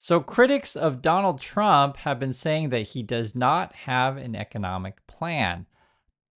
So critics of Donald Trump have been saying that he does not have an economic plan.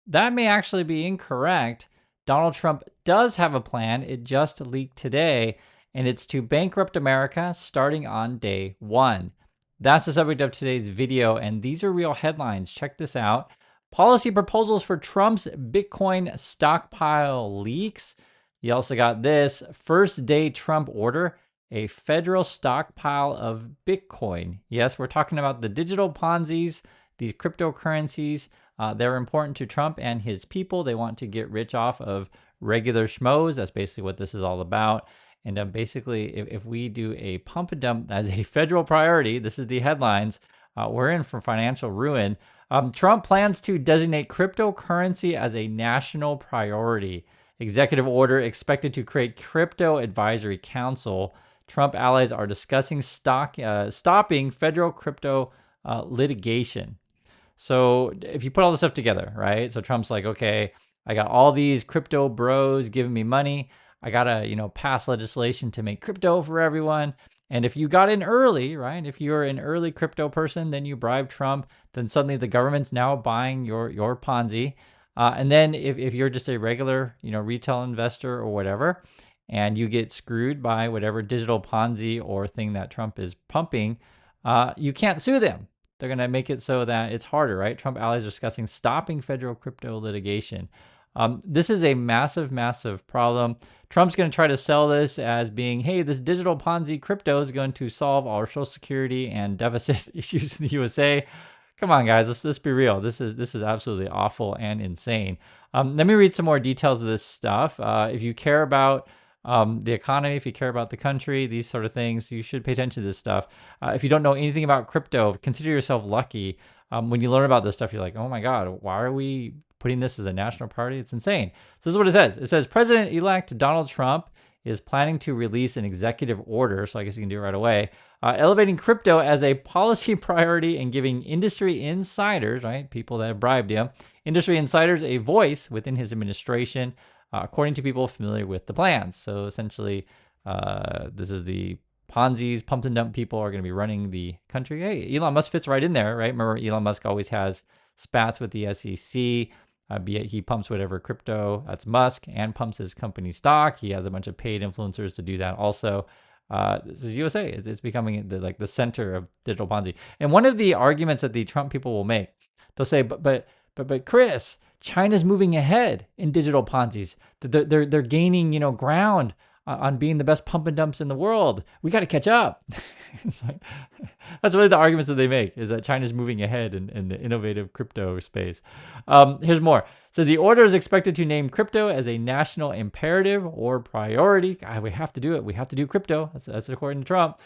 That may actually be incorrect. Donald Trump does have a plan. It just leaked today, and it's to bankrupt America starting on day one. That's the subject of today's video, and these are real headlines. Check this out. Policy proposals for Trump's Bitcoin stockpile leaks. You also got this first day Trump order, a federal stockpile of Bitcoin. Yes, we're talking about the digital Ponzi's, these cryptocurrencies. They're important to Trump and his people. They want to get rich off of regular schmoes. That's basically what this is all about. And basically, if we do a pump and dump as a federal priority, this is the headlines, we're in for financial ruin. Trump plans to designate cryptocurrency as a national priority. Executive order expected to create crypto advisory council. Trump allies are discussing stopping federal crypto litigation. So if you put all this stuff together, right? So Trump's like, okay, I got all these crypto bros giving me money. I gotta, pass legislation to make crypto for everyone. And if you got in early, right? If you're an early crypto person, then you bribe Trump, then suddenly the government's now buying your Ponzi. And then if you're just a regular, retail investor or whatever, and you get screwed by whatever digital Ponzi or thing that Trump is pumping, you can't sue them. They're going to make it so that it's harder, right? Trump allies are discussing stopping federal crypto litigation. This is a massive, massive problem. Trump's going to try to sell this as being, hey, this digital Ponzi crypto is going to solve our social security and deficit issues in the USA. Come on, guys, let's be real. This is absolutely awful and insane. Let me read some more details of this stuff. If you care about the economy, if you care about the country, these sort of things, you should pay attention to this stuff. If you don't know anything about crypto, consider yourself lucky. When you learn about this stuff, you're like, oh my God, why are we putting this as a national priority? It's insane. So this is what it says. It says President-elect Donald Trump is planning to release an executive order, so I guess you can do it right away, elevating crypto as a policy priority and giving industry insiders, right, people that have bribed him, industry insiders a voice within his administration, according to people familiar with the plans. So essentially, this is the Ponzi's, pump and dump people are going to be running the country. Hey, Elon Musk fits right in there, right? Remember, Elon Musk always has spats with the SEC. Be it he pumps whatever crypto, that's Musk, and pumps his company stock. He has a bunch of paid influencers to do that also. This is USA. It's becoming the center of digital Ponzi. And one of the arguments that the Trump people will make, they'll say, but Chris, China's moving ahead in digital Ponzi's. They're gaining, ground on being the best pump and dumps in the world. We got to catch up. That's really the arguments that they make, is that China's moving ahead in the innovative crypto space. Here's more. So the order is expected to name crypto as a national imperative or priority. God, we have to do it. We have to do crypto. That's according to Trump.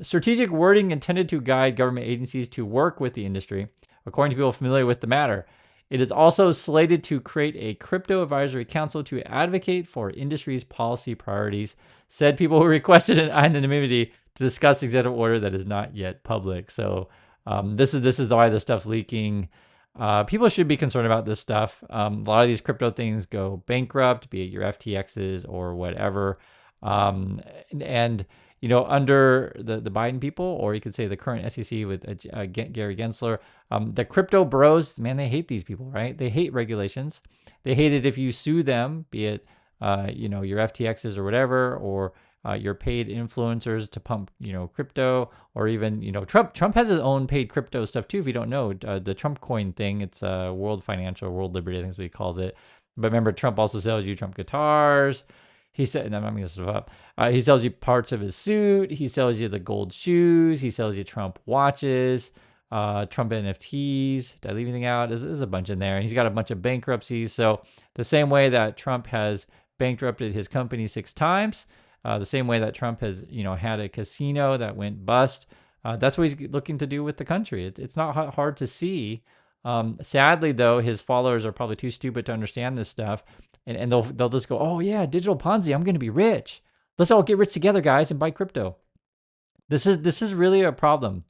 Strategic wording intended to guide government agencies to work with the industry, according to people familiar with the matter. It is also slated to create a crypto advisory council to advocate for industry's policy priorities, said people who requested an anonymity to discuss executive order that is not yet public. So this is why this stuff's leaking. People should be concerned about this stuff. A lot of these crypto things go bankrupt, be it your FTXs or whatever. Under the Biden people, or you could say the current SEC with Gary Gensler, the crypto bros, man, they hate these people, right? They hate regulations. They hate it if you sue them, be it, your FTXs or whatever, or your paid influencers to pump, crypto, or even, Trump has his own paid crypto stuff too. If you don't know, the Trump coin thing, it's World Liberty, I think is what he calls it. But remember, Trump also sells you Trump guitars. He said, and I'm making this stuff up. He sells you parts of his suit. He sells you the gold shoes. He sells you Trump watches, Trump NFTs. Did I leave anything out? There's a bunch in there. And he's got a bunch of bankruptcies. So the same way that Trump has bankrupted his company 6 times, the same way that Trump has, had a casino that went bust, that's what he's looking to do with the country. It's not hard to see. Sadly, though, his followers are probably too stupid to understand this stuff. And they'll just go, oh yeah, digital Ponzi, I'm going to be rich. Let's all get rich together, guys, and buy crypto. This is really a problem.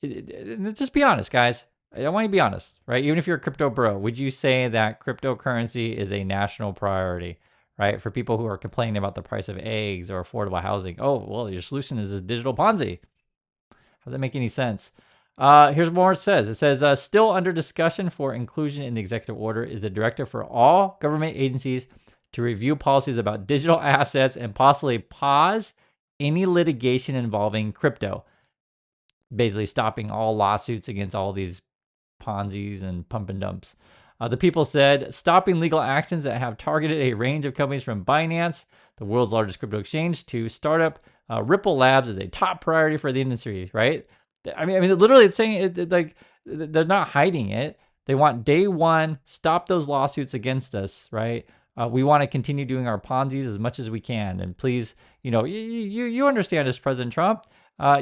Just be honest, guys. I want you to be honest, right? Even if you're a crypto bro, would you say that cryptocurrency is a national priority, right? For people who are complaining about the price of eggs or affordable housing. Oh, well, your solution is this digital Ponzi. How does that make any sense? Here's what more it says. It says, still under discussion for inclusion in the executive order is the directive for all government agencies to review policies about digital assets and possibly pause any litigation involving crypto. Basically stopping all lawsuits against all these Ponzi's and pump and dumps. The people said stopping legal actions that have targeted a range of companies from Binance, the world's largest crypto exchange, to startup Ripple Labs is a top priority for the industry, right? I mean, literally, it's saying like they're not hiding it. They want day one, stop those lawsuits against us, right? We want to continue doing our Ponzi's as much as we can, and please, you understand as President Trump.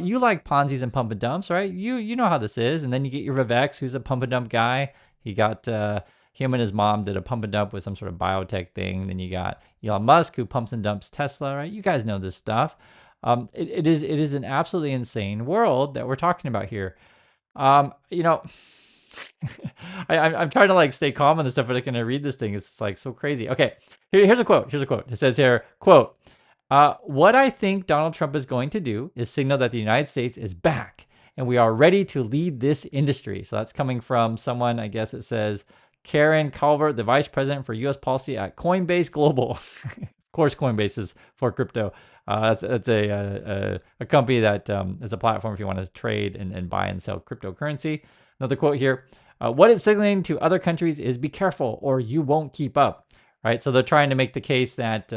You like Ponzi's and pump and dumps, right? You know how this is. And then you get your Vivek's, who's a pump and dump guy. He got him and his mom did a pump and dump with some sort of biotech thing. Then you got Elon Musk, who pumps and dumps Tesla, right? You guys know this stuff. It is an absolutely insane world that we're talking about here. I'm trying to like stay calm on this stuff, but I can read this thing. It's like so crazy. Okay, here's a quote. It says here, quote, what I think Donald Trump is going to do is signal that the United States is back and we are ready to lead this industry. So that's coming from someone, I guess it says Karen Calvert, the vice president for U.S. policy at Coinbase Global. Of course, Coinbase is for crypto. That's a company that is a platform if you want to trade and buy and sell cryptocurrency. Another quote here. What it's signaling to other countries is be careful or you won't keep up, right? So they're trying to make the case that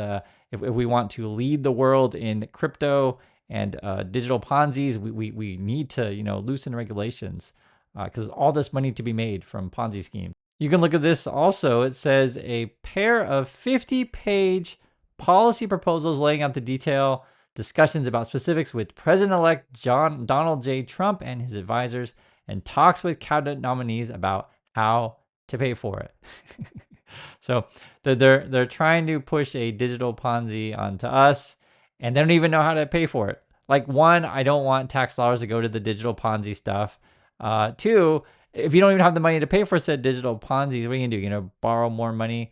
if we want to lead the world in crypto and digital Ponzi's, we need to loosen regulations because all this money to be made from Ponzi schemes. You can look at this also. It says a pair of 50-page policy proposals laying out the detail discussions about specifics with President-elect Donald J. Trump and his advisors, and talks with cabinet nominees about how to pay for it. So they're trying to push a digital Ponzi onto us, and they don't even know how to pay for it. Like, one, I don't want tax dollars to go to the digital Ponzi stuff. Two, if you don't even have the money to pay for said digital Ponzi, what are you gonna do? You're gonna borrow more money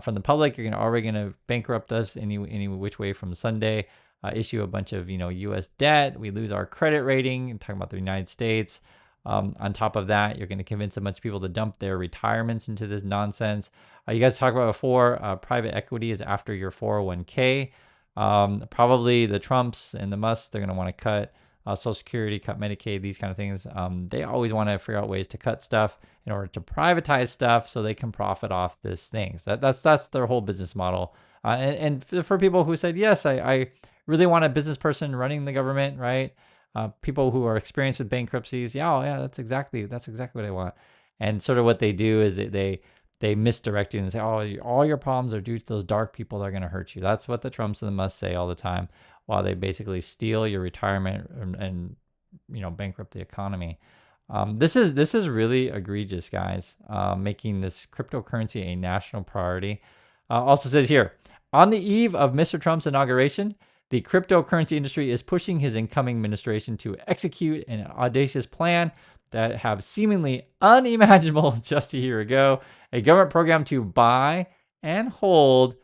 from the public. You're already gonna bankrupt us any which way from Sunday. Issue a bunch of U.S. debt. We lose our credit rating. I'm talking about the United States. On top of that, you're going to convince a bunch of people to dump their retirements into this nonsense. You guys talked about before, private equity is after your 401k. Probably the Trumps and the Musks, they're going to want to cut Social Security, cut Medicaid, these kind of things. They always want to figure out ways to cut stuff in order to privatize stuff so they can profit off this thing. So that's their whole business model. And for people who said, yes, I really want a business person running the government, right? People who are experienced with bankruptcies, yeah, that's exactly what I want. And sort of what they do is they misdirect you and say, oh, all your problems are due to those dark people that are going to hurt you. That's what the Trumps and the Musks say all the time, while they basically steal your retirement and bankrupt the economy. This is really egregious, guys. Making this cryptocurrency a national priority. Also says here, on the eve of Mr. Trump's inauguration, the cryptocurrency industry is pushing his incoming administration to execute an audacious plan that have seemingly unimaginable just a year ago, a government program to buy and hold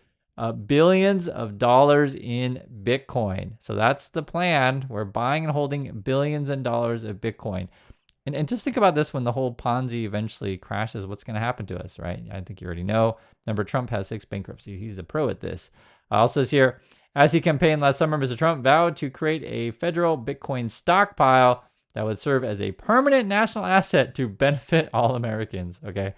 billions of dollars in Bitcoin. So that's the plan. We're buying and holding billions of dollars of Bitcoin. And just think about this when the whole Ponzi eventually crashes, what's going to happen to us, right? I think you already know. Remember, Trump has 6 bankruptcies. He's a pro at this. Also says here, as he campaigned last summer, Mr. Trump vowed to create a federal Bitcoin stockpile that would serve as a permanent national asset to benefit all Americans. Okay,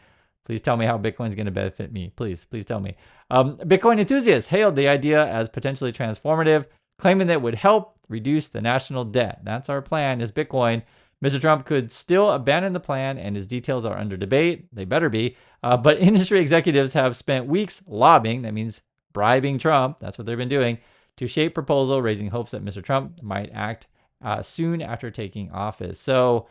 please tell me how Bitcoin is going to benefit me. Please tell me. Bitcoin enthusiasts hailed the idea as potentially transformative, claiming that it would help reduce the national debt. That's our plan, is Bitcoin. Mr. Trump could still abandon the plan, and his details are under debate. They better be. But industry executives have spent weeks lobbying, that means bribing Trump, that's what they've been doing, to shape proposal, raising hopes that Mr. Trump might act soon after taking office. So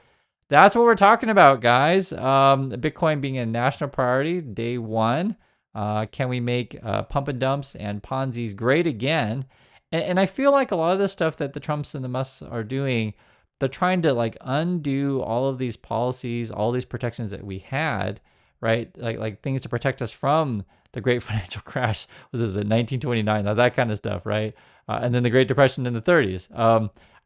that's what we're talking about, guys. Bitcoin being a national priority, day one. Can we make pump and dumps and Ponzi's great again? And I feel like a lot of the stuff that the Trumps and the Musks are doing, they're trying to like undo all of these policies, all these protections that we had, right? Like things to protect us from the great financial crash was this in 1929, that kind of stuff, right? And then the Great Depression in the 30s.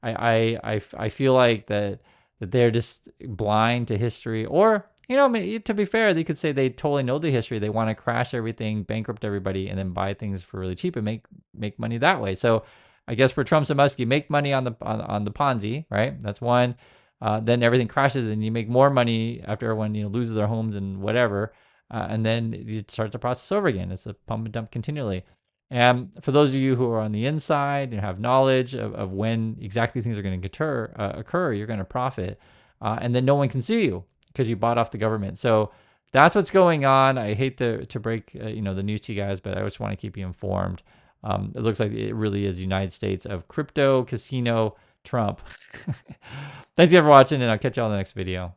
I feel like that they're just blind to history, or to be fair, they could say they totally know the history. They want to crash everything, bankrupt everybody, and then buy things for really cheap and make money that way. So I guess for Trump's and Musk, you make money on the Ponzi, right? That's one. Then everything crashes, and you make more money after everyone loses their homes and whatever, and then you start the process over again. It's a pump and dump continually. And for those of you who are on the inside and have knowledge of when exactly things are going to occur, you're going to profit, and then no one can sue you because you bought off the government. So that's what's going on. I hate to break the news to you guys, but I just want to keep you informed. It looks like it really is the United States of crypto, casino, Trump. Thanks again for watching, and I'll catch you all in the next video.